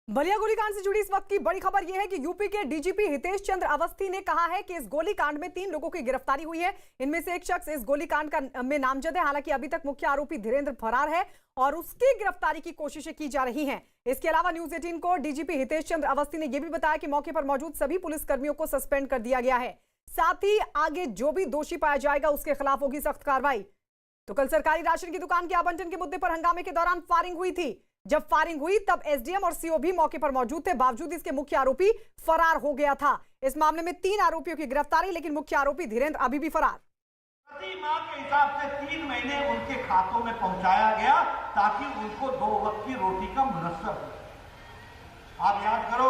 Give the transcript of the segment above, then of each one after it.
बलिया गोलीकांड से जुड़ी इस वक्त की बड़ी खबर यह है कि यूपी के डीजीपी हितेश चंद्र अवस्थी ने कहा है कि इस गोलीकांड में 3 लोगों की गिरफ्तारी हुई है। इनमें से एक शख्स इस गोलीकांड का में नामजद है। हालांकि अभी तक मुख्य आरोपी धीरेंद्र फरार है और उसकी गिरफ्तारी की कोशिशें की जा रही हैं। इसके अलावा न्यूज 18 को डीजीपी हितेश चंद्र अवस्थी ने यह भी बताया कि मौके पर मौजूद सभी पुलिसकर्मियों को सस्पेंड कर दिया गया है। साथ ही आगे जो भी दोषी पाया जाएगा उसके खिलाफ होगी सख्त कार्रवाई। तो कल सरकारी राशन की दुकान के आवंटन के मुद्दे पर हंगामे के दौरान फायरिंग हुई थी। जब फायरिंग हुई तब एसडीएम और सीओ भी मौके पर मौजूद थे। बावजूद इसके मुख्य आरोपी फरार हो गया था। इस मामले में 3 आरोपियों की गिरफ्तारी, लेकिन मुख्य आरोपी धीरेंद्र अभी भी फरार। प्रति माह के हिसाब से 3 महीने उनके खातों में पहुंचाया गया ताकि उनको 2 वक्त की रोटी का मुनस्सब हो। आप याद करो,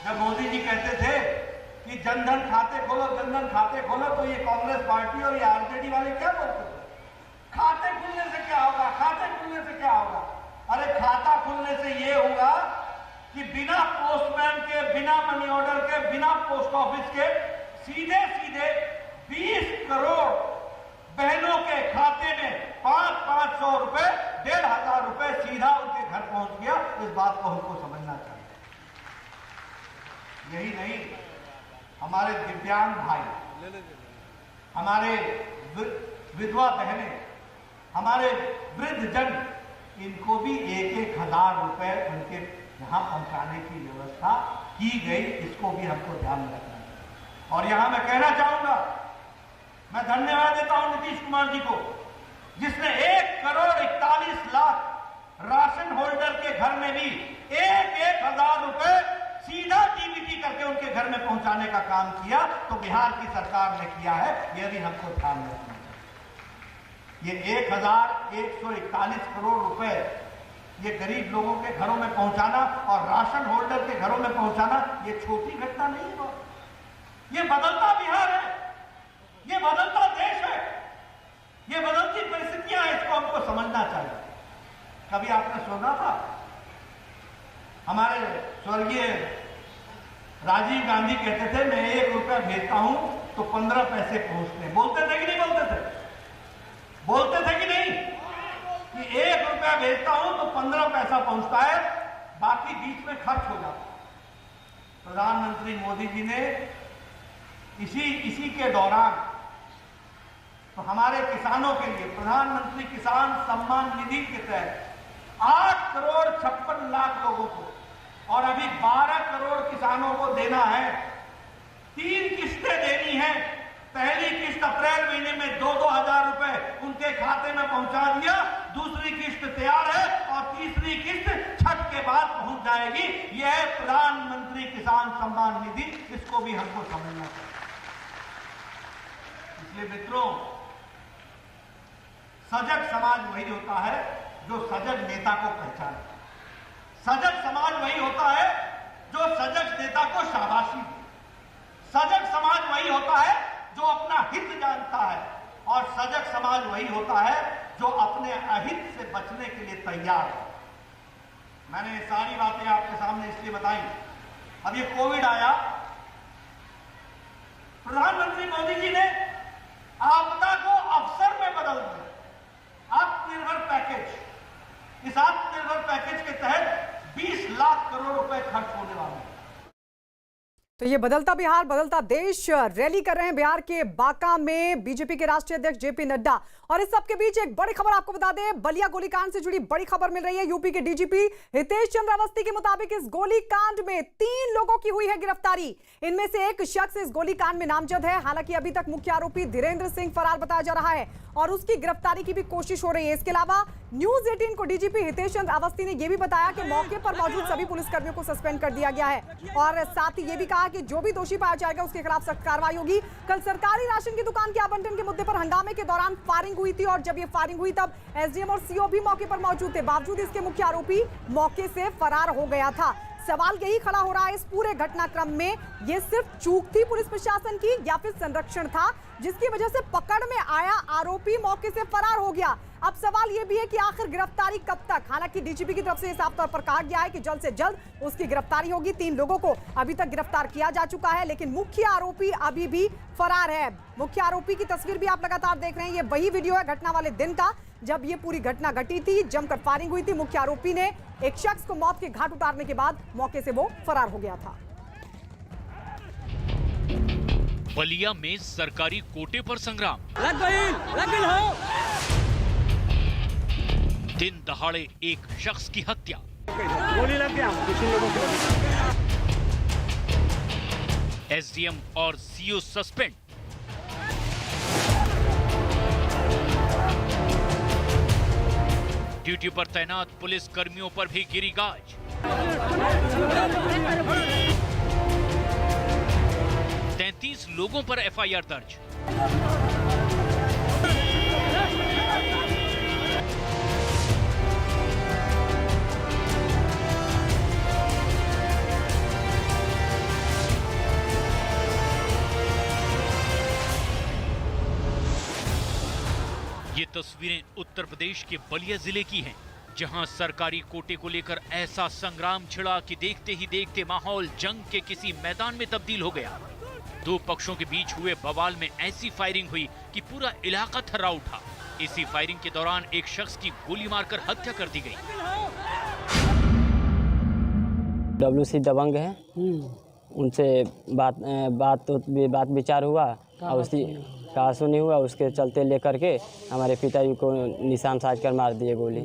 जब मोदी जी कहते थे कि जनधन खाते खोलो, जनधन खाते खोलो, तो ये कांग्रेस पार्टी और ये आरजेडी वाले क्या बोलते थे? खाते खुलने से क्या होगा, खाते खुलने से क्या होगा? अरे खाता खुलने से ये होगा कि बिना पोस्टमैन के, बिना मनी ऑर्डर के, बिना पोस्ट ऑफिस के सीधे सीधे 20 करोड़ बहनों के खाते में 500 रुपए, 1500 रुपए सीधा उनके घर पहुंच गया। इस बात को हमको समझना चाहिए। यही नहीं, हमारे दिव्यांग भाई, हमारे विधवा बहनें, हमारे वृद्ध जन, इनको भी 1,000 रुपए उनके यहां पहुंचाने की व्यवस्था की गई। इसको भी हमको ध्यान में रखना है। और यहां मैं कहना चाहूंगा, मैं धन्यवाद देता हूं नीतीश कुमार जी को, जिसने 1,41,00,000 राशन होल्डर के घर में भी 1,000 रुपए सीधा डीबीटी करके उनके घर में पहुंचाने का काम किया। तो बिहार की सरकार ने किया है, यह भी हमको ध्यान में रखना है। ये 1,141 करोड़ रुपए ये गरीब लोगों के घरों में पहुंचाना और राशन होल्डर के घरों में पहुंचाना, ये छोटी घटना नहीं है। ये बदलता बिहार है, ये बदलता देश है, ये बदलती परिस्थितियां हैं। इसको हमको समझना चाहिए। कभी आपने सुना था हमारे स्वर्गीय राजीव गांधी कहते थे, मैं 1 रुपया भेजता हूं तो 15 पैसे पहुंचते हैं। बोलते थे कि नहीं बोलते थे? बोलते थे कि नहीं कि 1 रुपया भेजता हूं तो 15 पैसा पहुंचता है, बाकी बीच में खर्च हो जाता है। प्रधानमंत्री मोदी जी ने इसी के दौरान तो हमारे किसानों के लिए प्रधानमंत्री किसान सम्मान निधि के तहत 8,56,00,000 लोगों को और अभी 12 करोड़ किसानों को देना है। 3 किस्तें देनी है। पहली किस्त अप्रैल महीने में 2-2 हजार रुपए उनके खाते में पहुंचा दिया। दूसरी किस्त तैयार है और तीसरी किस्त छठ के बाद पहुंच जाएगी। यह है प्रधानमंत्री किसान सम्मान निधि। इसको भी हमको समझना चाहिए। इसलिए मित्रों, सजग समाज वही होता है जो सजग नेता को पहचाने। सजग समाज वही होता है जो सजग नेता को शाबाशी दे। सजग समाज वही होता है जो अपना हित जानता है और सजग समाज वही होता है जो अपने अहित से बचने के लिए तैयार है। मैंने ये सारी बातें आपके सामने इसलिए बताई। अब ये कोविड आया, प्रधानमंत्री मोदी जी ने आपदा को अवसर में बदल दिया। आत्मनिर्भर पैकेज, इस आत्मनिर्भर पैकेज के तहत 20 लाख करोड़ रुपए खर्च होने वाले हैं। तो ये बदलता बिहार, बदलता देश रैली कर रहे हैं बिहार के बांका में बीजेपी के राष्ट्रीय अध्यक्ष जेपी नड्डा। और इस सबके बीच एक बड़ी खबर आपको बता दें, बलिया गोलीकांड से जुड़ी बड़ी खबर मिल रही है। यूपी के डीजीपी हितेश चंद्र अवस्थी के मुताबिक इस गोलीकांड में 3 लोगों की हुई है गिरफ्तारी। इनमें से एक शख्स इस गोलीकांड में नामजद है। हालांकि अभी तक मुख्य आरोपी धीरेंद्र सिंह फरार बताया जा रहा है और उसकी गिरफ्तारी की भी कोशिश हो रही है। इसके अलावा न्यूज 18 को डीजीपी हितेश चंद्र अवस्थी ने यह भी बताया कि मौके पर मौजूद सभी पुलिसकर्मियों को सस्पेंड कर दिया गया है और साथ ही यह भी कहा कि जो भी दोषी पाया जाएगा उसके खिलाफ सख्त कार्रवाई होगी। कल सरकारी राशन की दुकान के आवंटन के मुद्दे पर हंगामे के दौरान फायरिंग हुई थी और जब ये फायरिंग हुई तब एसडीएम और सीओ भी मौके पर मौजूद थे। बावजूद इसके मुख्य आरोपी मौके से फरार हो गया था। सवाल यही खड़ा हो रहा है इस पूरे घटनाक्रम में, ये सिर्फ चूक थी पुलिस प्रशासन की या फिर संरक्षण था जिसकी वजह से पकड़ में आया आरोपी मौके से फरार हो गया। अब सवाल यह भी है कि आखिर गिरफ्तारी कब तक। हालांकि डीजीपी की तरफ से साफ तौर पर कहा गया है कि जल्द से जल्द उसकी गिरफ्तारी होगी। 3 लोगों को अभी तक गिरफ्तार किया जा चुका है, लेकिन मुख्य आरोपी अभी भी फरार है। मुख्य आरोपी की तस्वीर भी आप लगातार देख रहे हैं। ये वही वीडियो है घटना वाले दिन का, जब ये पूरी घटना घटी थी, जमकर फायरिंग हुई थी। मुख्य आरोपी ने एक शख्स को मौत के घाट उतारने के बाद मौके से वो फरार हो गया था। बलिया में सरकारी कोटे पर संग्राम। दिन दहाड़े एक शख्स की हत्या। गोली लग गया किसी लोगों को। एसडीएम और सीओ सस्पेंड। ड्यूटी पर तैनात पुलिस कर्मियों पर भी गिरी गाज। 33 लोगों पर एफआईआर दर्ज। ये तस्वीरें उत्तर प्रदेश के बलिया जिले की हैं, जहां सरकारी कोटे को लेकर ऐसा संग्राम छिड़ा कि देखते ही देखते माहौल जंग के किसी मैदान में तब्दील हो गया। 2 पक्षों के बीच हुए बवाल में ऐसी फायरिंग हुई कि पूरा इलाका थर्रा उठा। इसी फायरिंग के दौरान एक शख्स की गोली मारकर हत्या कर दी गई। WC दबंग है, उनसे बात विचार हुआ और उसी का सुनी हुआ, उसके चलते लेकर के हमारे पिताजी को निशान साध कर मार दिए गोली।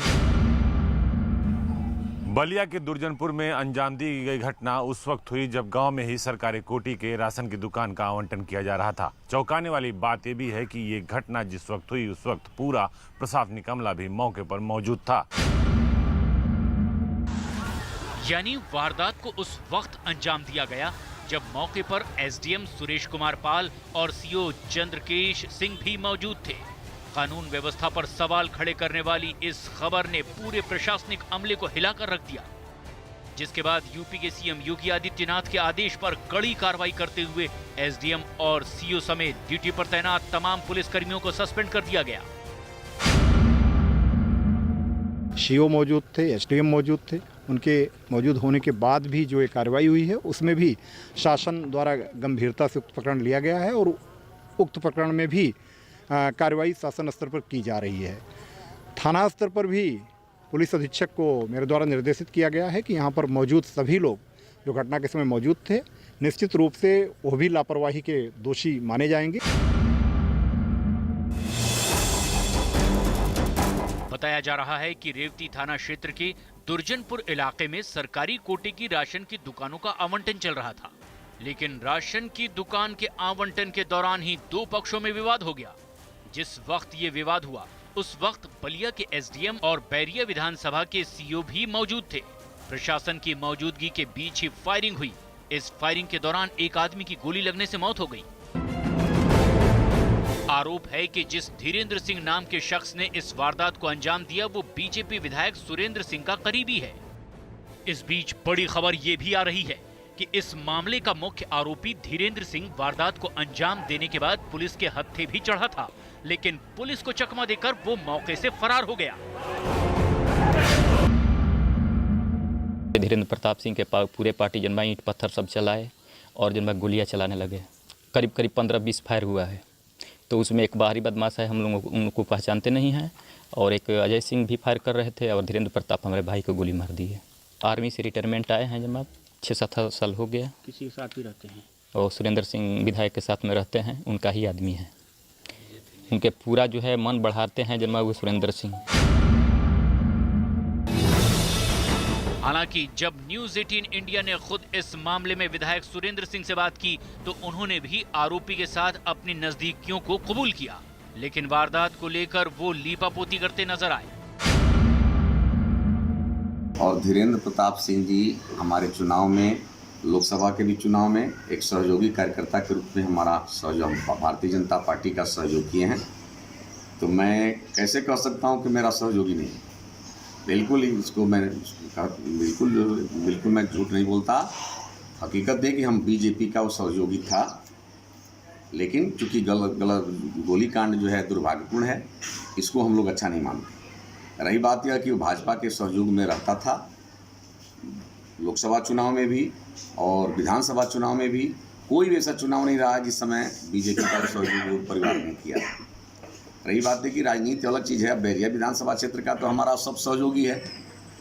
बलिया के दुर्जनपुर में अंजाम दी गई घटना उस वक्त हुई जब गांव में ही सरकारी कोटी के राशन की दुकान का आवंटन किया जा रहा था। चौंकाने वाली बात यह भी है कि ये घटना जिस वक्त हुई उस वक्त पूरा प्रशासनिक अमला भी मौके पर मौजूद था। यानी वारदात को उस वक्त अंजाम दिया गया जब मौके पर एसडीएम सुरेश कुमार पाल और सीओ चंद्रकेश सिंह भी मौजूद थे। कानून व्यवस्था पर सवाल खड़े करने वाली इस खबर ने पूरे प्रशासनिक अमले को हिलाकर रख दिया, जिसके बाद यूपी के सीएम योगी आदित्यनाथ के आदेश पर कड़ी कार्रवाई करते हुए एसडीएम और सीओ समेत ड्यूटी पर तैनात तमाम पुलिसकर्मियों को सस्पेंड कर दिया गया। सीओ मौजूद थे, एसडीएम मौजूद थे। उनके मौजूद होने के बाद भी जो एक कार्रवाई हुई है उसमें भी शासन द्वारा गंभीरता से उक्त प्रकरण लिया गया है और उक्त प्रकरण में भी कार्रवाई शासन स्तर पर की जा रही है। थाना स्तर पर भी पुलिस अधीक्षक को मेरे द्वारा निर्देशित किया गया है कि यहाँ पर मौजूद सभी लोग जो घटना के समय मौजूद थे, निश्चित रूप से वो भी लापरवाही के दोषी माने जाएंगे। बताया जा रहा है कि रेवती थाना क्षेत्र के दुर्जनपुर इलाके में सरकारी कोटे की राशन की दुकानों का आवंटन चल रहा था, लेकिन राशन की दुकान के आवंटन के दौरान ही 2 पक्षों में विवाद हो गया। जिस वक्त ये विवाद हुआ उस वक्त बलिया के एसडीएम और बैरिया विधानसभा के सीओ भी मौजूद थे। प्रशासन की मौजूदगी के बीच ही फायरिंग हुई। इस फायरिंग के दौरान एक आदमी की गोली लगने से मौत हो गई। आरोप है कि जिस धीरेन्द्र सिंह नाम के शख्स ने इस वारदात को अंजाम दिया वो बीजेपी विधायक सुरेंद्र सिंह का करीबी है। इस बीच बड़ी खबर ये भी आ रही है कि इस मामले का मुख्य आरोपी धीरेन्द्र सिंह वारदात को अंजाम देने के बाद पुलिस के हत्थे भी चढ़ा था, लेकिन पुलिस को चकमा देकर वो मौके से फरार हो गया। धीरेन्द्र प्रताप सिंह के पूरे पार्टी जन्मा ईंट पत्थर सब चलाए और जन्मा गोलियां चलाने लगे। करीब 15-20 फायर हुआ है। तो उसमें एक बाहरी बदमाश है, हम लोग उनको पहचानते नहीं हैं, और एक अजय सिंह भी फायर कर रहे थे और धीरेन्द्र प्रताप हमारे भाई को गोली मार दी है। आर्मी से रिटायरमेंट आए हैं जनाब, 6-7 साल हो गया। किसी के साथ भी रहते हैं? और सुरेंद्र सिंह विधायक के साथ में रहते हैं, उनका ही आदमी है। उनके पूरा जो है मन बढ़ाते हैं जनाब वो सुरेंद्र सिंह। हालांकि जब न्यूज़ 18 इंडिया ने खुद इस मामले में विधायक सुरेंद्र सिंह से बात की तो उन्होंने भी आरोपी के साथ अपनी नजदीकियों को कबूल किया, लेकिन वारदात को लेकर वो लीपापोती करते नजर आए। और धीरेन्द्र प्रताप सिंह जी हमारे चुनाव में, लोकसभा के भी चुनाव में एक सहयोगी कार्यकर्ता के रूप में हमारा सहयोग भारतीय जनता पार्टी का सहयोग किए हैं। तो मैं कैसे कह सकता हूं कि मेरा सहयोगी नहीं है? बिल्कुल ही इसको मैं बिल्कुल मैं झूठ नहीं बोलता। हकीकत है कि हम बीजेपी का वो सहयोगी था लेकिन चूंकि गोलीकांड जो है दुर्भाग्यपूर्ण है, इसको हम लोग अच्छा नहीं मानते। रही बात यह कि वो भाजपा के सहयोग में रहता था, लोकसभा चुनाव में भी और विधानसभा चुनाव में भी कोई भी ऐसा चुनाव नहीं रहा जिस समय बीजेपी का सहयोग परिवार ने किया। रही बात है कि राजनीति अलग चीज़ है। बैरिया विधानसभा क्षेत्र का तो हमारा सब सहयोगी है,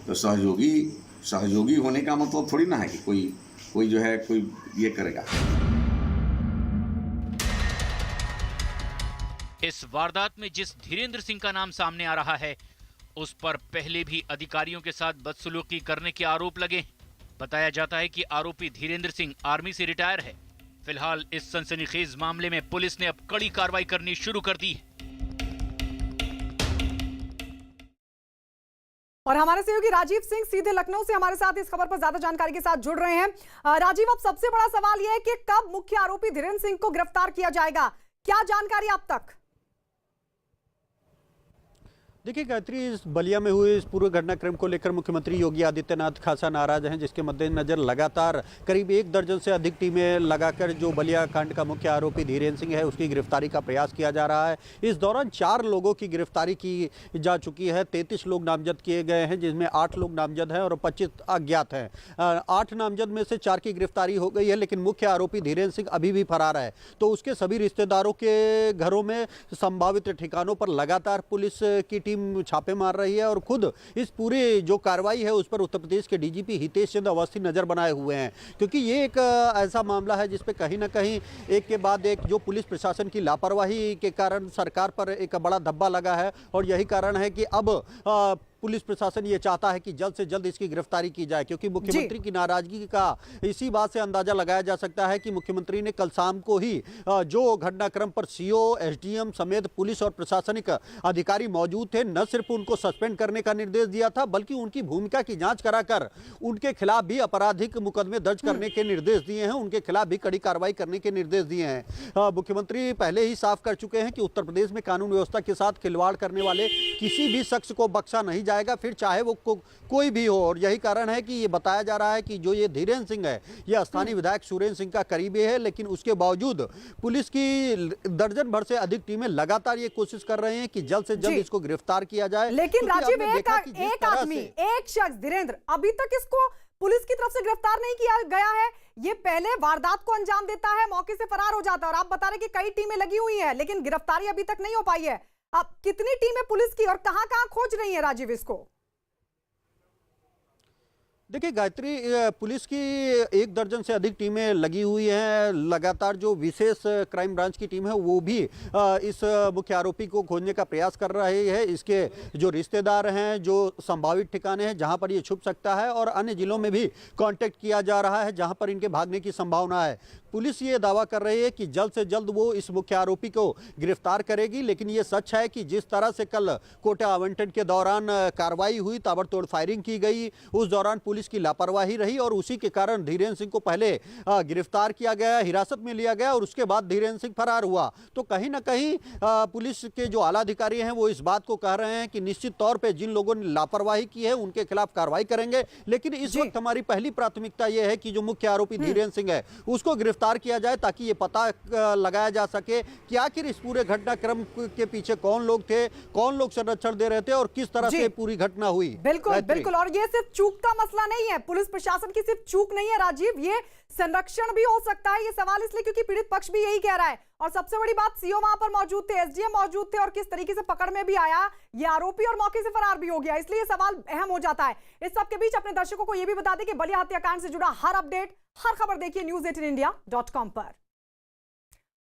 तो सहयोगी होने का मतलब थोड़ी ना है कि कोई जो है कोई ये करेगा। इस वारदात में जिस धीरेन्द्र सिंह का नाम सामने आ रहा है, उस पर पहले भी अधिकारियों के साथ बदसलूकी करने के आरोप लगे। बताया जाता है कि आरोपी धीरेन्द्र सिंह आर्मी से रिटायर है। फिलहाल इस सनसनीखेज मामले में पुलिस ने अब कड़ी कार्रवाई करनी शुरू कर दी है। और हमारे सहयोगी राजीव सिंह सीधे लखनऊ से हमारे साथ इस खबर पर ज्यादा जानकारी के साथ जुड़ रहे हैं। राजीव, अब सबसे बड़ा सवाल यह है कि कब मुख्य आरोपी धीरेन्द्र सिंह को गिरफ्तार किया जाएगा, क्या जानकारी अब तक? देखिए गायत्री, इस बलिया में हुए इस पूरे घटनाक्रम को लेकर मुख्यमंत्री योगी आदित्यनाथ खासा नाराज हैं, जिसके मद्देनजर लगातार करीब 1 दर्जन से अधिक टीमें लगाकर जो बलिया कांड का मुख्य आरोपी धीरेन्द्र सिंह है उसकी गिरफ्तारी का प्रयास किया जा रहा है। इस दौरान 4 लोगों की गिरफ्तारी की जा चुकी है। 33 लोग नामजद किए गए हैं, जिसमें 8 लोग नामजद हैं और 25 अज्ञात हैं। 8 नामजद में से 4 की गिरफ्तारी हो गई है, लेकिन मुख्य आरोपी धीरेन्द्र सिंह अभी भी फरार है। तो उसके सभी रिश्तेदारों के घरों में संभावित ठिकानों पर लगातार पुलिस की टीम छापे मार रही है और खुद इस पूरे जो कार्रवाई है उस पर उत्तर प्रदेश के डीजीपी हितेश चंद्र अवस्थी नजर बनाए हुए हैं, क्योंकि ये एक ऐसा मामला है जिस पे कहीं ना कहीं एक के बाद एक जो पुलिस प्रशासन की लापरवाही के कारण सरकार पर एक बड़ा धब्बा लगा है। और यही कारण है कि अब पुलिस प्रशासन ये चाहता है कि जल्द से जल्द इसकी गिरफ्तारी की जाए, क्योंकि मुख्यमंत्री की नाराजगी का इसी बात से अंदाजा लगाया जा सकता है कि मुख्यमंत्री ने कल शाम को ही जो घटनाक्रम पर सीओ, एसडीएम समेत पुलिस और प्रशासनिक अधिकारी मौजूद थे, न सिर्फ उनको सस्पेंड करने का निर्देश दिया था बल्कि उनकी भूमिका की जांच कराकर उनके खिलाफ भी आपराधिक मुकदमे दर्ज करने के निर्देश दिए हैं, उनके खिलाफ भी कड़ी कार्रवाई करने के निर्देश दिए हैं। मुख्यमंत्री पहले ही साफ कर चुके हैं कि उत्तर प्रदेश में कानून व्यवस्था के साथ खिलवाड़ करने वाले किसी भी शख्स को बख्शा नहीं जाएगा, फिर चाहे वो कोई भी हो। और यही कारण है कि ये बताया जा रहा है कि जो ये धीरेन्द्र सिंह है ये स्थानीय विधायक सुरेंद्र सिंह का करीबी है, लेकिन उसके बावजूद पुलिस की दर्जन भर से अधिक टीमें लगातार ये कोशिश कर रहे हैं कि जल्द से जल्द इसको गिरफ्तार किया जाए। लेकिन राजीव, एक आदमी, एक शख्स धीरेन्द्र, अभी तक इसको पुलिस की तरफ से गिरफ्तार नहीं किया गया है। ये पहले वारदात को अंजाम देता है, मौके से फरार हो जाता है, और आप बता रहे कि कई टीमें लगी हुई हैं, लेकिन गिरफ्तारी अभी तक नहीं हो पाई है। अब कितनी टीमें पुलिस की और कहां-कहां खोज रही है राजीव इसको? देखिए गायत्री, पुलिस की 1 दर्जन से अधिक टीमें लगी हुई हैं। लगातार जो विशेष क्राइम ब्रांच की टीम है वो भी इस मुख्य आरोपी को खोजने का प्रयास कर रही है। इसके जो रिश्तेदार हैं, जो संभावित ठिकाने हैं जहां पर ये छुप सकता है, और अन्य जिलों में भी कांटेक्ट किया जा रहा है जहां पर इनके भागने की संभावना है। पुलिस ये दावा कर रही है कि जल्द से जल्द वो इस मुख्य आरोपी को गिरफ्तार करेगी, लेकिन ये सच है कि जिस तरह से कल कोटा आवंटन के दौरान कार्रवाई हुई, ताबड़तोड़ फायरिंग की गई, उस दौरान पुलिस की लापरवाही रही और उसी के कारण धीरेन्द्र सिंह को पहले गिरफ्तार किया गया, हिरासत में लिया गया और उसके बाद धीरेन्द्र सिंह फरार हुआ। तो कहीं ना कहीं पुलिस के जो आला अधिकारी हैं वो इस बात को कह रहे हैं कि निश्चित तौर पे जिन लोगों ने लापरवाही की है उनके खिलाफ कार्रवाई करेंगे, लेकिन इस वक्त हमारी पहली प्राथमिकता यह है कि जो मुख्य आरोपी धीरेन्द्र सिंह है उसको गिरफ्तार किया जाए, ताकि ये पता लगाया जा सके कि आखिर इस पूरे घटनाक्रम के पीछे कौन लोग थे, कौन लोग संरक्षण दे रहे थे और किस तरह से पूरी घटना हुई। बिल्कुल बिल्कुल, और ये सिर्फ चूक का मसला नहीं है, पुलिस प्रशासन की सिर्फ चूक नहीं है राजीव, ये संरक्षण भी हो सकता है। ये सवाल इसलिए क्योंकि पीड़ित पक्ष भी यही कह रहा है, और सबसे बड़ी बात सीओ वहां पर मौजूद थे, एसडीएम मौजूद थे, और किस तरीके से पकड़ में भी आया ये आरोपी और मौके से फरार भी हो गया, इसलिए सवाल अहम हो जाता है। इस सब के बीच अपने दर्शकों को यह भी बता दें कि बलिया हत्याकांड से जुड़ा हर अपडेट, हर खबर देखिए news18india.com पर।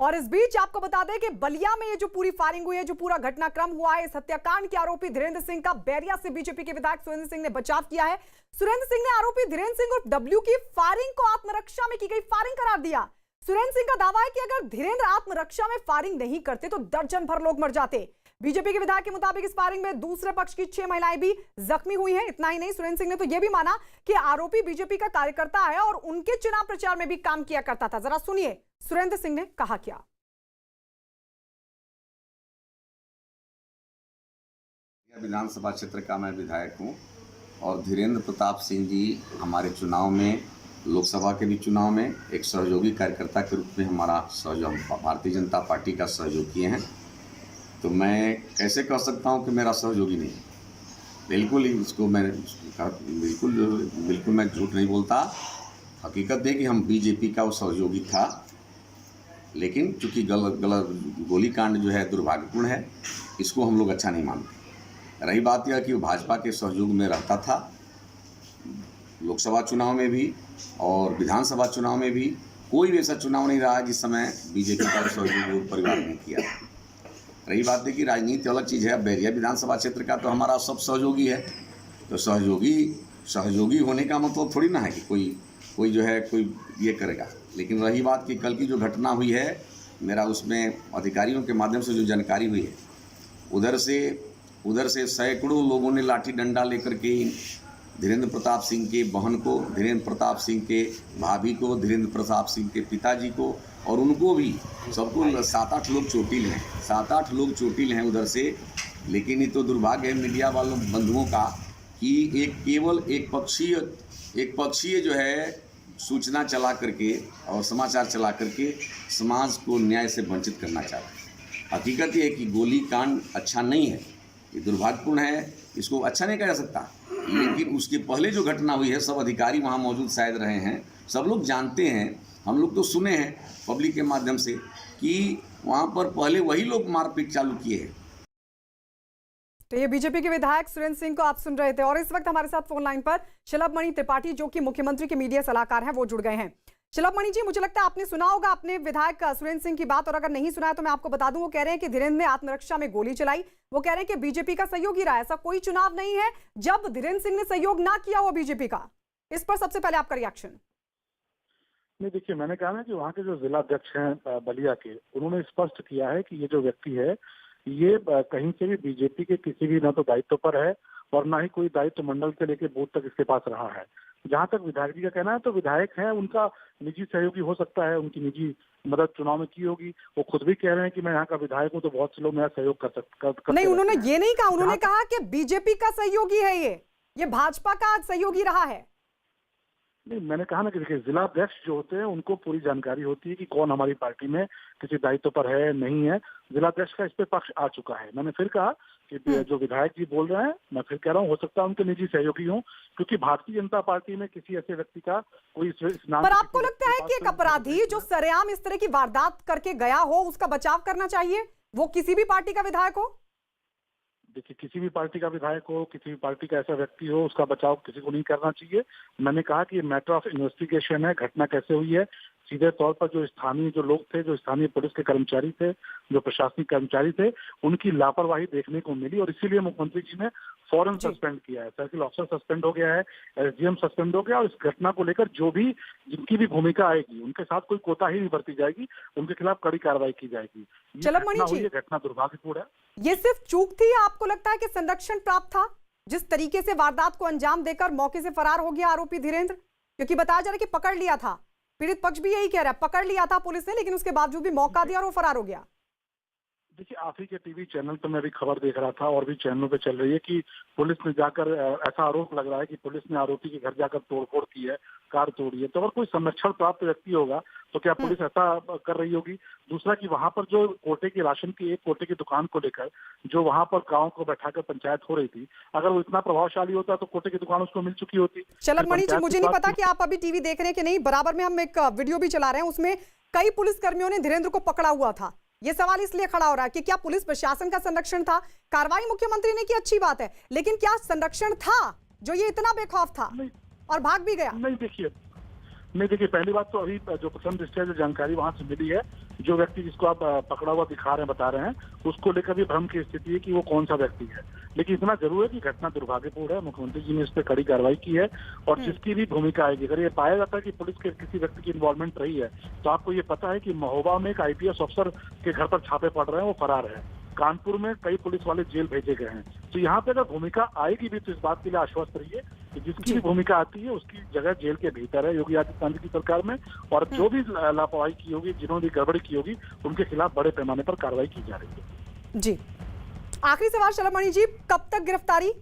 और इस बीच आपको बता दें कि बलिया में ये जो पूरी फायरिंग हुई है, जो पूरा घटनाक्रम हुआ है, इस हत्याकांड के आरोपी धीरेन्द्र सिंह का बैरिया से बीजेपी के विधायक सुरेंद्र सिंह ने बचाव किया है। सुरेंद्र सिंह ने आरोपी धीरेन्द्र सिंह और डब्ल्यू की फायरिंग को आत्मरक्षा में की गई फायरिंग करार दिया। सुरेंद्र सिंह का दावा है कि अगर धीरेन्द्र आत्मरक्षा में फायरिंग नहीं करते तो दर्जन भर लोग मर जाते। बीजेपी के विधायक के मुताबिक इस फायरिंग में दूसरे पक्ष की 6 महिलाएं भी जख्मी हुई हैं। इतना ही नहीं, सुरेंद्र सिंह ने तो यह भी माना कि आरोपी बीजेपी का कार्यकर्ता है और उनके चुनाव प्रचार में भी काम किया करता था। जरा सुनिए सुरेंद्र सिंह ने कहा क्या। विधानसभा क्षेत्र का मैं विधायक हूं और धीरेन्द्र प्रताप सिंह जी हमारे चुनाव में लोकसभा के भी चुनाव में एक सहयोगी कार्यकर्ता के रूप में हमारा सहयोग भारतीय जनता पार्टी का सहयोग किए हैं। तो मैं कैसे कह सकता हूं कि मेरा सहयोगी नहीं है? बिल्कुल ही इसको मैं बिल्कुल मैं झूठ नहीं बोलता। हकीकत है कि हम बीजेपी का वो सहयोगी था, लेकिन चूंकि गलत गोलीकांड जो है दुर्भाग्यपूर्ण है, इसको हम लोग अच्छा नहीं मानते। रही बात यह कि वो भाजपा के सहयोग में रहता था, लोकसभा चुनाव में भी और विधानसभा चुनाव में भी कोई भी ऐसा चुनाव नहीं रहा जिस समय बीजेपी का सहयोग परिवार ने किया। रही बात है कि राजनीति अलग चीज़ है। बैरिया विधानसभा क्षेत्र का तो हमारा सब सहयोगी है, तो सहयोगी होने का मतलब थोड़ी ना है कि कोई जो है कोई ये करेगा। लेकिन रही बात कि कल की जो घटना हुई है, मेरा उसमें अधिकारियों के माध्यम से जो जानकारी हुई है, उधर से सैकड़ों लोगों ने लाठी डंडा लेकर के धीरेन्द्र प्रताप सिंह के बहन को, धीरेन्द्र प्रताप सिंह के भाभी को, धीरेन्द्र प्रताप सिंह के पिताजी को और उनको भी सबको 7-8 लोग चोटिल हैं, 7-8 लोग चोटिल हैं उधर से। लेकिन ये तो दुर्भाग्य है मीडिया वालों बंधुओं का कि केवल एक पक्षीय जो है सूचना चला करके और समाचार चला करके समाज को न्याय से वंचित करना चाहते हैं। हकीकत ये है कि गोली कांड अच्छा नहीं है, ये दुर्भाग्यपूर्ण है, इसको अच्छा नहीं कहा जा सकता। लेकिन उसके पहले जो घटना हुई है, सब अधिकारी वहाँ मौजूद शायद रहे हैं, सब लोग जानते हैं, हम लोग तो सुने हैं पब्लिक के माध्यम से कि वहाँ पर पहले वही लोग मारपीट चालू किए हैं। तो ये बीजेपी के विधायक सुरेंद्र सिंह को आप सुन रहे थे और इस वक्त हमारे साथ फोन लाइन पर शिलभमणि त्रिपाठी, जो कि मुख्यमंत्री के मीडिया सलाहकार हैं, वो जुड़ गए हैं। शिलभमणि जी, मुझे लगता है आपने सुना होगा अपने विधायक सुरेंद्र सिंह की बात, और अगर नहीं सुना है तो मैं आपको बता दूं, वो कह रहे हैं कि धीरेन्द्र ने आत्मरक्षा में गोली चलाई। वो कह रहे हैं कि बीजेपी का सहयोगी रहा। ऐसा कोई चुनाव नहीं है जब धीरेन्द्र सिंह ने सहयोग ना किया हो बीजेपी का। इस पर सबसे पहले आपका रिएक्शन। नहीं, देखिए, मैंने कहा ना कि वहाँ के जो जिला अध्यक्ष हैं बलिया के, उन्होंने स्पष्ट किया है कि ये जो व्यक्ति है ये कहीं से भी बीजेपी के किसी भी ना तो दायित्व पर है और ना ही कोई दायित्व मंडल से लेकर बूथ तक इसके पास रहा है। जहां तक विधायक जी का कहना है, तो विधायक है, उनका निजी सहयोगी हो सकता है, उनकी निजी मदद चुनाव में की होगी। वो खुद भी कह रहे हैं कि मैं यहाँ का विधायक हूँ, तो बहुत से लोग मेरा सहयोग कर सकते। नहीं, उन्होंने ये नहीं कहा, उन्होंने कहा कि बीजेपी का सहयोगी है, ये भाजपा का सहयोगी रहा है। नहीं, मैंने कहा ना कि देखिए, जिला अध्यक्ष जो होते हैं उनको पूरी जानकारी होती है कि कौन हमारी पार्टी में किसी दायित्व पर है, नहीं है। जिला अध्यक्ष का इस पे पक्ष आ चुका है। मैंने फिर कहा कि जो विधायक जी बोल रहे हैं, मैं फिर कह रहा हूँ, हो सकता है उनके निजी सहयोगी हों, क्योंकि भारतीय जनता पार्टी में किसी ऐसे व्यक्ति का कोई नाम। पर आपको लगता है कि एक अपराधी जो सरेआम इस तरह की वारदात करके गया हो, उसका बचाव करना चाहिए, वो किसी भी पार्टी का विधायक हो? देखिए, किसी भी पार्टी का विधायक हो, किसी भी पार्टी का ऐसा व्यक्ति हो, उसका बचाव किसी को नहीं करना चाहिए। मैंने कहा कि ये मैटर ऑफ इन्वेस्टिगेशन है, घटना कैसे हुई है। सीधे तौर पर जो स्थानीय लोग थे, जो स्थानीय पुलिस के कर्मचारी थे, जो प्रशासनिक कर्मचारी थे, उनकी लापरवाही देखने को मिली और इसीलिए मुख्यमंत्री जी ने फौरन सस्पेंड किया है। सर्किल ऑफिसर सस्पेंड हो गया है, एसडीएम सस्पेंड हो गया, और इस घटना को लेकर जो भी जिनकी भी भूमिका आएगी, उनके साथ कोई कोताही नहीं बरती जाएगी, उनके खिलाफ कड़ी कार्रवाई की जाएगी। ये घटना दुर्भाग्यपूर्ण है। ये सिर्फ चूक थी, आपको लगता है कि संरक्षण प्राप्त था? जिस तरीके से वारदात को अंजाम देकर मौके से फरार हो गया आरोपी धीरेन्द्र, क्योंकि बताया जा रहा है कि पकड़ लिया था, पीड़ित पक्ष भी यही कह रहा है, पकड़ लिया था पुलिस ने, लेकिन उसके बावजूद भी मौका दिया और वो फरार हो गया। देखिए, आप ही के टीवी चैनल पर मैं भी खबर देख रहा था और भी चैनलों पे चल रही है कि पुलिस ने जाकर, ऐसा आरोप लग रहा है कि पुलिस ने आरोपी के घर जाकर तोड़फोड़ की है, कार तोड़ी है। तो अगर कोई संरक्षण प्राप्त व्यक्ति होगा तो क्या पुलिस ऐसा कर रही होगी? दूसरा कि वहां पर जो कोटे की राशन की, एक कोटे की दुकान को लेकर जो वहां पर गाँव को बैठाकर पंचायत हो रही थी, अगर वो इतना प्रभावशाली होता तो कोटे की दुकान उसको मिल चुकी होती। शिलभमणि जी, मुझे नहीं पता कि आप अभी टीवी देख रहे हैं कि नहीं, बराबर में हम एक वीडियो भी चला रहे हैं, उसमें कई पुलिसकर्मियों ने धीरेन्द्र को पकड़ा हुआ था। ये सवाल इसलिए खड़ा हो रहा है कि क्या पुलिस प्रशासन का संरक्षण था? कार्रवाई मुख्यमंत्री ने की, अच्छी बात है, लेकिन क्या संरक्षण था जो ये इतना बेखौफ था और भाग भी गया? नहीं देखिए, पहली बात तो अभी जो प्रथम दृष्टया जो जानकारी वहां से मिली है, जो व्यक्ति जिसको आप पकड़ा हुआ दिखा रहे हैं, बता रहे हैं, उसको लेकर भी भ्रम की स्थिति है कि वो कौन सा व्यक्ति है। लेकिन इतना जरूर है कि घटना दुर्भाग्यपूर्ण है, मुख्यमंत्री जी ने इस पर कड़ी कार्रवाई की है और जिसकी भी भूमिका आएगी, अगर ये पाया जाता है कि पुलिस के किसी व्यक्ति की इन्वॉल्वमेंट रही है, तो आपको ये पता है कि महोबा में एक IPS अफसर के घर पर छापे पड़ रहे हैं, वो फरार है। कानपुर में कई पुलिस वाले जेल भेजे गए हैं। तो यहाँ पे अगर भूमिका आएगी भी तो इस बात के लिए आश्वस्त रहिए कि जिसकी भी भूमिका आती है उसकी जगह जेल के भीतर है योगी आदित्यनाथ की सरकार में, और जो भी लापरवाही की होगी, जिन्होंने भी गड़बड़ी की होगी, उनके खिलाफ बड़े पैमाने पर कार्रवाई की जा रही है। जी, आखिरी सवाल शिलभमणि जी, कब तक गिरफ्तारी?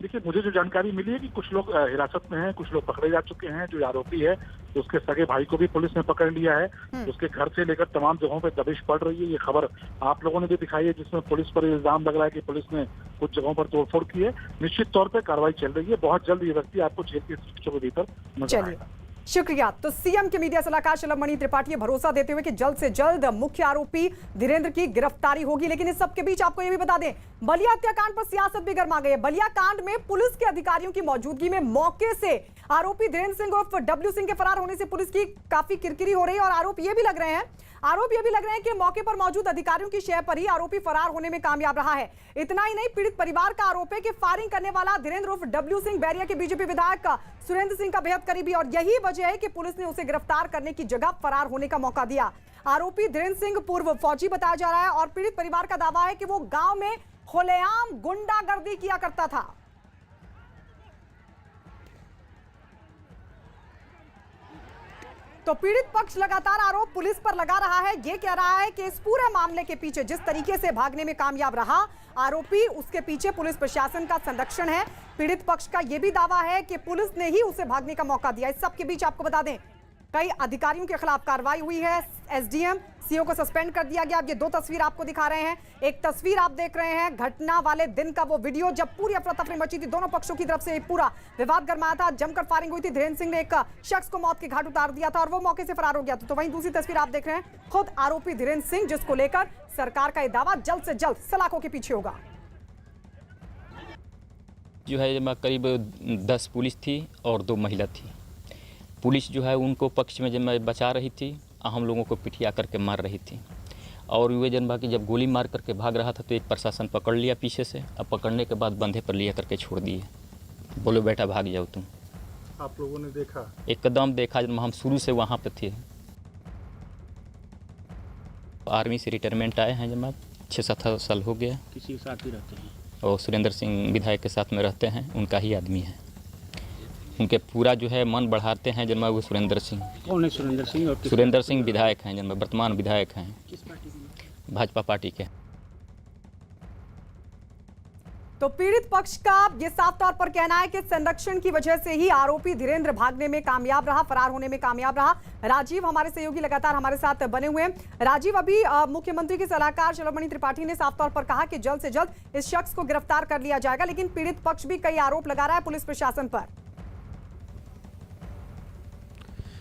देखिए, मुझे जो जानकारी मिली है कि कुछ लोग हिरासत में हैं, कुछ लोग पकड़े जा चुके हैं। जो आरोपी है उसके सगे भाई को भी पुलिस ने पकड़ लिया है। उसके घर से लेकर तमाम जगहों पे दबिश पड़ रही है। ये खबर आप लोगों ने भी दिखाई है, जिसमें पुलिस पर इल्जाम लग रहा है कि पुलिस ने कुछ जगहों पर तोड़फोड़ की है। निश्चित तौर पर कार्रवाई चल रही है। बहुत जल्द ये व्यक्ति आपको जेल की शिक्षकों के भीतर नजर आएगा। शुक्रिया। तो सीएम के मीडिया सलाहकार शलभमणि त्रिपाठी ने भरोसा देते हुए कि जल्द से जल्द मुख्य आरोपी धीरेंद्र की गिरफ्तारी होगी। लेकिन इस सबके बीच आपको यह भी बता दें, बलिया हत्याकांड पर सियासत भी गर्मा गई है। बलिया कांड में पुलिस के अधिकारियों की मौजूदगी में मौके से आरोपी धीरेंद्र सिंह उर्फ डब्ल्यू सिंह के फरार होने से पुलिस की काफी किरकिरी हो रही है। और आरोप ये भी लग रहे हैं कि मौके पर मौजूद अधिकारियों की शय पर ही आरोपी फरार होने में कामयाब रहा है। इतना ही नहीं, पीड़ित परिवार का आरोप है कि फायरिंग करने वाला धीरेंद्र उर्फ डब्ल्यू सिंह बैरिया के बीजेपी विधायक सुरेंद्र सिंह का बेहद करीबी, और यही वजह है कि पुलिस ने उसे गिरफ्तार करने की जगह फरार होने का मौका दिया। आरोपी धीरेंद्र सिंह पूर्व फौजी बताया जा रहा है और पीड़ित परिवार का दावा है कि वो गांव में खुलेआम गुंडागर्दी किया करता था। तो पीड़ित पक्ष लगातार आरोप पुलिस पर लगा रहा है। यह कह रहा है कि इस पूरे मामले के पीछे जिस तरीके से भागने में कामयाब रहा आरोपी, उसके पीछे पुलिस प्रशासन का संरक्षण है। पीड़ित पक्ष का यह भी दावा है कि पुलिस ने ही उसे भागने का मौका दिया। इस सब के बीच आपको बता दें, कई अधिकारियों के खिलाफ कार्रवाई हुई है। एसडीएम, सीओ को सस्पेंड कर दिया गया। अब ये दो तस्वीर आपको दिखा रहे हैं। एक तस्वीर आप देख रहे हैं घटना वाले दिन का वो वीडियो जब पूरी अफरा तफरी मची थी। दोनों पक्षों की तरफ से पूरा विवाद गरमाया था, जमकर फायरिंग हुई थी। धीरेंद्र सिंह ने एक शख्स को मौत के घाट उतार दिया था और वो मौके से फरार हो गया था। तो वहीं दूसरी तस्वीर आप देख रहे हैं खुद आरोपी धीरेंद्र सिंह, जिसको लेकर सरकार का यह दावा जल्द से जल्द सलाखों के पीछे होगा। जो है करीब 10 पुलिस थी और 2 महिला थी। पुलिस जो है उनको पक्ष में जब बचा रही थी, हम लोगों को पिटिया करके मार रही थी। और वे जनबा की जब गोली मार करके भाग रहा था तो एक प्रशासन पकड़ लिया पीछे से। अब पकड़ने के बाद बंधे पर लिया करके छोड़ दिए, बोलो बेटा भाग जाओ तुम। आप लोगों ने देखा? एकदम देखा, जब हम शुरू से वहाँ पे थे। आर्मी से रिटायरमेंट आए हैं, जब 6-7 साल हो गया। किसी के साथ ही रहते हैं? और सुरेंद्र सिंह विधायक के साथ में रहते हैं, उनका ही आदमी है। उनके पूरा जो है मन बढ़ाते हैं जन्म वो सुरेंद्र सिंह। कौन है सुरेंद्र सिंह? और सुरेंद्र सिंह विधायक हैं, जन्म वर्तमान विधायक हैं। किस पार्टी के? भाजपा पार्टी के। तो पीड़ित पक्ष का ये साफ तौर पर कहना है कि संरक्षण की वजह से ही आरोपी धीरेंद्र भागने में कामयाब रहा, फरार होने में कामयाब रहा। राजीव हमारे सहयोगी लगातार हमारे साथ बने हुए हैं। राजीव, अभी मुख्यमंत्री के सलाहकार शलभमणि त्रिपाठी ने साफ तौर पर कहा कि जल्द से जल्द इस शख्स को गिरफ्तार कर लिया जाएगा, लेकिन पीड़ित पक्ष भी कई आरोप लगा रहा है पुलिस प्रशासन पर।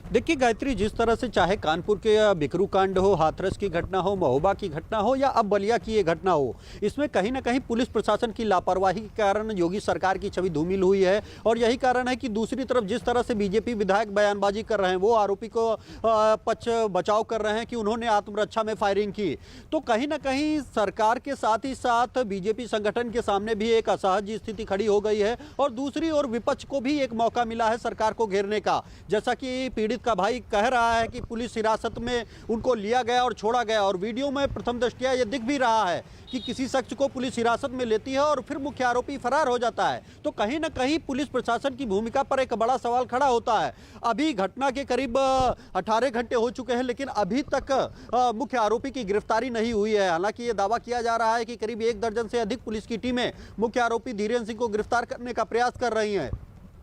देखिए गायत्री, जिस तरह से चाहे कानपुर के बिकरू कांड हो, हाथरस की घटना हो, महोबा की घटना हो या अब बलिया की ये घटना हो, इसमें कहीं ना कहीं पुलिस प्रशासन की लापरवाही के कारण योगी सरकार की छवि धूमिल हुई है। और यही कारण है कि दूसरी तरफ जिस तरह से बीजेपी विधायक बयानबाजी कर रहे हैं, वो आरोपी को पक्ष बचाव कर रहे हैं कि उन्होंने आत्मरक्षा में फायरिंग की, तो कहीं ना कहीं सरकार के साथ ही साथ बीजेपी संगठन के सामने भी एक असहज स्थिति खड़ी हो गई है। और दूसरी ओर विपक्ष को भी एक मौका मिला है सरकार को घेरने का। जैसा कि पीड़ित का भाई कह रहा है कि पुलिस हिरासत में उनको लिया गया और छोड़ा गया, और वीडियो में प्रथम दृष्टया यह दिख भी रहा है कि किसी शख्स को पुलिस हिरासत में लेती है और फिर मुख्य आरोपी फरार हो जाता है। तो कहीं ना कहीं पुलिस प्रशासन की भूमिका पर एक बड़ा सवाल खड़ा होता है। अभी घटना के करीब 18 घंटे हो चुके हैं, लेकिन अभी तक मुख्य आरोपी की गिरफ्तारी नहीं हुई है। हालांकि ये दावा किया जा रहा है कि करीब 1 दर्जन से अधिक पुलिस की टीमें मुख्य आरोपी धीरेंद्र सिंह को गिरफ्तार करने का प्रयास कर रही हैं।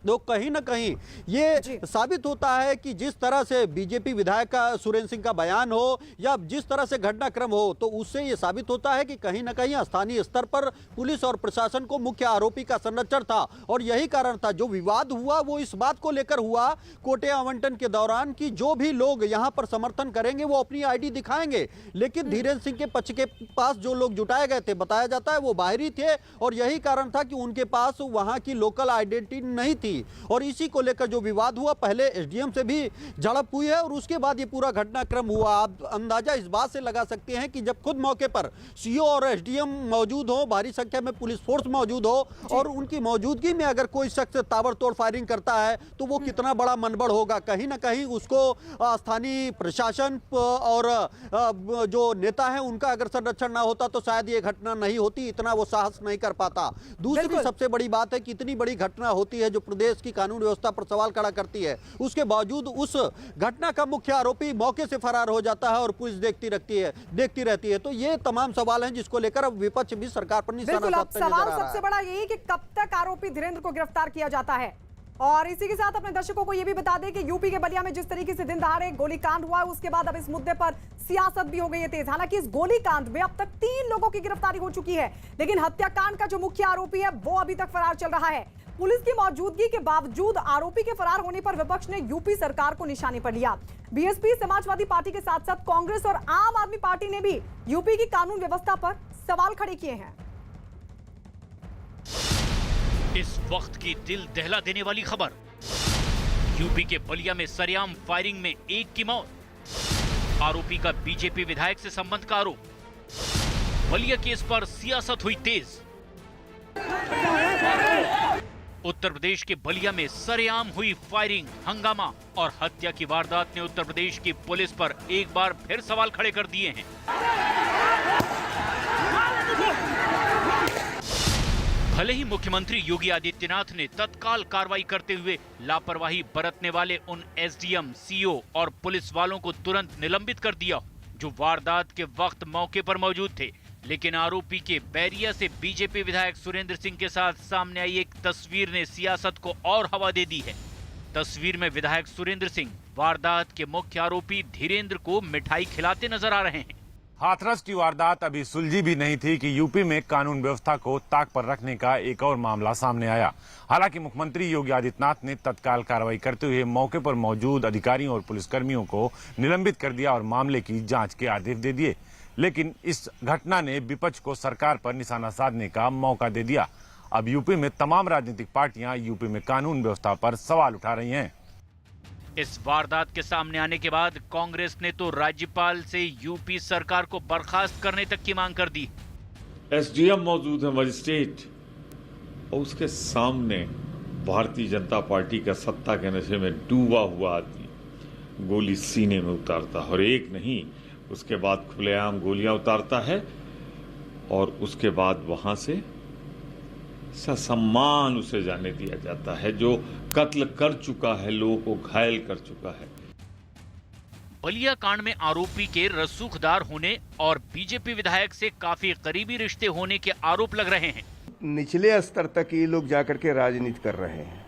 तो कहीं ना कहीं ये साबित होता है कि जिस तरह से बीजेपी विधायक का सुरेंद्र सिंह का बयान हो या जिस तरह से घटनाक्रम हो, तो उससे ये साबित होता है कि कहीं ना कहीं स्थानीय स्तर पर पुलिस और प्रशासन को मुख्य आरोपी का संरक्षण था। और यही कारण था, जो विवाद हुआ वो इस बात को लेकर हुआ कोटे आवंटन के दौरान कि जो भी लोग यहाँ पर समर्थन करेंगे वो अपनी आईडी दिखाएंगे, लेकिन धीरेंद्र सिंह के पक्ष के पास जो लोग जुटाए गए थे, बताया जाता है वो बाहरी थे। और यही कारण था कि उनके पास वहाँ की लोकल आइडेंटिटी नहीं थी। और इसी को लेकर जो विवाद हुआ, पहले एसडीएम से भी झड़प हुई है और उसके बाद ये पूरा घटनाक्रम हुआ। आप अंदाजा इस बात से लगा सकते हैं कि जब खुद मौके पर सीओ और एसडीएम मौजूद हो, भारी संख्या में पुलिस फोर्स मौजूद हो और उनकी मौजूदगी में अगर कोई शख्स ताबड़तोड़ फायरिंग करता है तो वो कितना बड़ा मनबड़ होगा। कहीं ना कहीं उसको स्थानीय प्रशासन और जो नेता है उनका अगर संरक्षण ना होता तो शायद ये घटना नहीं होती, इतना वो साहस नहीं कर पाता। दूसरी सबसे बड़ी बात है कि इतनी बड़ी घटना होती है जो प्रदेश देश की कानून व्यवस्था पर सवाल खड़ा करती है। उसके बावजूद उस घटना का मुख्य आरोपी मौके से फरार हो जाता है और पुलिस देखती रहती है। तो ये तमाम सवाल हैं जिसको लेकर अब विपक्ष भी सरकार पर निशाना बिल्कुल, अब साधता नजर आ सवाल रहा है। सबसे बड़ा यही कि कब तक आरोपी धीरेंद्र को गिरफ्तार किया जाता है। और इसी के साथ अपने दर्शकों को यह भी बता दें कि यूपी के बलिया में जिस तरीके से दिन दहाड़े गोलीकांड हुआ है, उसके बाद अब इस मुद्दे पर सियासत भी हो गई है तेज। हालांकि इस गोलीकांड में अब तक 3 लोगों की गिरफ्तारी हो चुकी है, लेकिन हत्याकांड का जो मुख्य आरोपी है वो अभी तक फरार चल रहा है। पुलिस की मौजूदगी के बावजूद आरोपी के फरार होने पर विपक्ष ने यूपी सरकार को निशाने पर लिया। बीएसपी, समाजवादी पार्टी के साथ साथ कांग्रेस और आम आदमी पार्टी ने भी यूपी की कानून व्यवस्था पर सवाल खड़े किए हैं। इस वक्त की दिल दहला देने वाली खबर, यूपी के बलिया में सरेआम फायरिंग में एक की मौत, आरोपी का बीजेपी विधायक से संबंध का आरोप, बलिया केस पर सियासत हुई तेज। उत्तर प्रदेश के बलिया में सरेआम हुई फायरिंग, हंगामा और हत्या की वारदात ने उत्तर प्रदेश की पुलिस पर एक बार फिर सवाल खड़े कर दिए हैं। भले ही मुख्यमंत्री योगी आदित्यनाथ ने तत्काल कार्रवाई करते हुए लापरवाही बरतने वाले उन एसडीएम, सीओ और पुलिस वालों को तुरंत निलंबित कर दिया जो वारदात के वक्त मौके पर मौजूद थे, लेकिन आरोपी के बैरिया से बीजेपी विधायक सुरेंद्र सिंह के साथ सामने आई एक तस्वीर ने सियासत को और हवा दे दी है। तस्वीर में विधायक सुरेंद्र सिंह वारदात के मुख्य आरोपी धीरेंद्र को मिठाई खिलाते नजर आ रहे हैं। हाथरस की वारदात अभी सुलझी भी नहीं थी कि यूपी में कानून व्यवस्था को ताक पर रखने का एक और मामला सामने आया। हालांकि मुख्यमंत्री योगी आदित्यनाथ ने तत्काल कार्रवाई करते हुए मौके पर मौजूद अधिकारियों और पुलिसकर्मियों को निलंबित कर दिया और मामले की जांच के आदेश दे दिए। लेकिन इस घटना ने विपक्ष को सरकार पर निशाना साधने का मौका दे दिया। अब यूपी में तमाम राजनीतिक पार्टियां यूपी में कानून व्यवस्था पर सवाल उठा रही हैं। इस वारदात के सामने आने के बाद कांग्रेस ने तो राज्यपाल से यूपी सरकार को बर्खास्त करने तक की मांग कर दी। एसडीएम मौजूद है, मजिस्ट्रेट, और उसके सामने भारतीय जनता पार्टी का सत्ता के नशे में डूबा हुआ आदमी गोली सीने में उतारता है, और एक नहीं, उसके बाद खुलेआम गोलियां उतारता है और उसके बाद वहां से ससम्मान उसे जाने दिया जाता है, जो कत्ल कर चुका है, लोगों को घायल कर चुका है। बलिया कांड में आरोपी के रसूखदार होने और बीजेपी विधायक से काफी करीबी रिश्ते होने के आरोप लग रहे हैं। निचले स्तर तक ये लोग जाकर के राजनीति कर रहे हैं।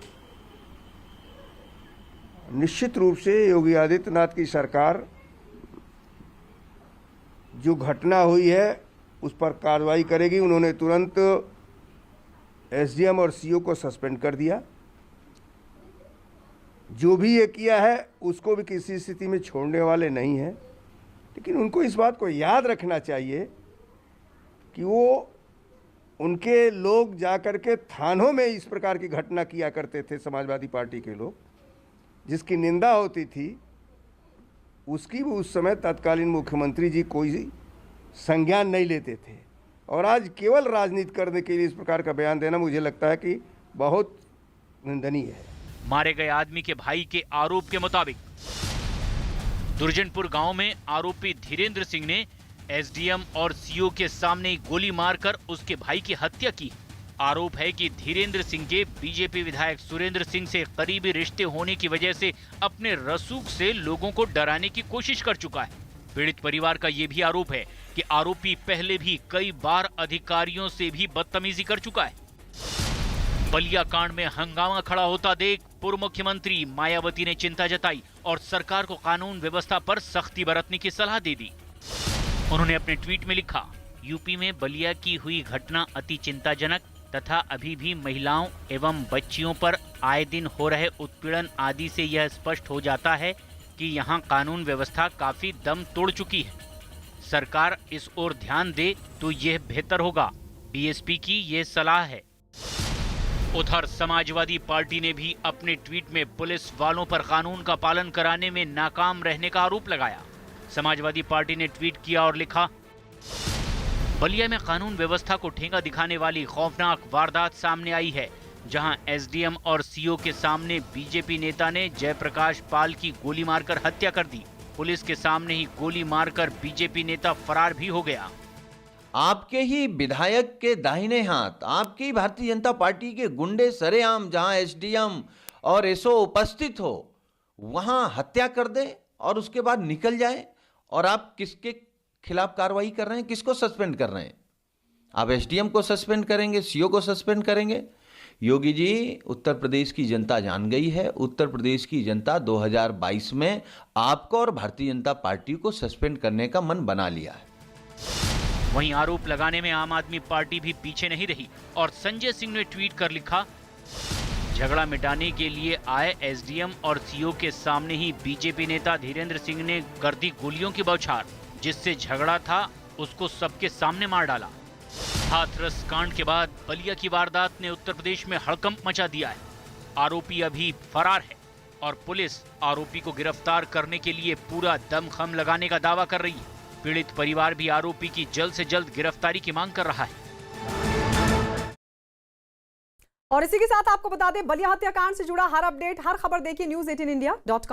निश्चित रूप से योगी आदित्यनाथ की सरकार जो घटना हुई है उस पर कार्रवाई करेगी। उन्होंने तुरंत एसडीएम और सीओ को सस्पेंड कर दिया। जो भी ये किया है उसको भी किसी स्थिति में छोड़ने वाले नहीं हैं, लेकिन उनको इस बात को याद रखना चाहिए कि वो उनके लोग जाकर के थानों में इस प्रकार की घटना किया करते थे। समाजवादी पार्टी के लोग जिसकी निंदा होती थी उसकी भी उस समय तत्कालीन मुख्यमंत्री जी कोई संज्ञान नहीं लेते थे, और आज केवल राजनीति करने के लिए इस प्रकार का बयान देना मुझे लगता है कि बहुत निंदनीय है। मारे गए आदमी के भाई के आरोप के मुताबिक दुर्जनपुर गांव में आरोपी धीरेंद्र सिंह ने एसडीएम और सीओ के सामने गोली मारकर उसके भाई की हत्या की। आरोप है कि धीरेंद्र सिंह के बीजेपी विधायक सुरेंद्र सिंह से करीबी रिश्ते होने की वजह से अपने रसूख से लोगों को डराने की कोशिश कर चुका है। पीड़ित परिवार का यह भी आरोप है कि आरोपी पहले भी कई बार अधिकारियों से भी बदतमीजी कर चुका है। बलिया कांड में हंगामा खड़ा होता देख पूर्व मुख्यमंत्री मायावती ने चिंता जताई और सरकार को कानून व्यवस्था पर सख्ती बरतने की सलाह दे दी। उन्होंने अपने ट्वीट में लिखा, यूपी में बलिया की हुई घटना अति चिंताजनक तथा अभी भी महिलाओं एवं बच्चियों पर आए दिन हो रहे उत्पीड़न आदि से यह स्पष्ट हो जाता है कि यहाँ कानून व्यवस्था काफी दम तोड़ चुकी है। सरकार इस ओर ध्यान दे तो यह बेहतर होगा। बीएसपी की ये सलाह है। उधर समाजवादी पार्टी ने भी अपने ट्वीट में पुलिस वालों पर कानून का पालन कराने में नाकाम रहने का आरोप लगाया। समाजवादी पार्टी ने ट्वीट किया और लिखा, बलिया में कानून व्यवस्था को ठेंगा दिखाने वाली खौफनाक वारदात सामने आई है, जहां एसडीएम और सीओ के सामने बीजेपी नेता ने जयप्रकाश पाल की गोली मारकर हत्या कर दी। पुलिस के सामने ही गोली मारकर बीजेपी नेता फरार भी हो गया। आपके ही विधायक के दाहिने हाथ, आपकी ही भारतीय जनता पार्टी के गुंडे सरेआम जहां एसडीएम और एसओ उपस्थित हो वहां हत्या कर दे और उसके बाद निकल जाए, और आप किसके खिलाफ कार्रवाई कर रहे हैं, किसको सस्पेंड कर रहे हैं? आप एसडीएम को सस्पेंड करेंगे, सीओ को सस्पेंड करेंगे? योगी जी, उत्तर प्रदेश की जनता जान गई है। उत्तर प्रदेश की जनता 2022 में आपको और भारतीय जनता पार्टी को सस्पेंड करने का मन बना लिया है। वहीं आरोप लगाने में आम आदमी पार्टी भी पीछे नहीं रही और संजय सिंह ने ट्वीट कर लिखा, झगड़ा मिटाने के लिए आए एसडीएम और सीओ के सामने ही बीजेपी नेता धीरेन्द्र सिंह ने कर दी गोलियों की बौछार। जिससे झगड़ा था उसको सबके सामने मार डाला। हाथरस कांड के बाद बलिया की वारदात ने उत्तर प्रदेश में हड़कंप मचा दिया है। आरोपी अभी फरार है और पुलिस आरोपी को गिरफ्तार करने के लिए पूरा दमखम लगाने का दावा कर रही है। पीड़ित परिवार भी आरोपी की जल्द से जल्द गिरफ्तारी की मांग कर रहा है। और इसी के साथ आपको बता दें, बलिया हत्याकांड से जुड़ा हर अपडेट, हर खबर देखिए news18india.com।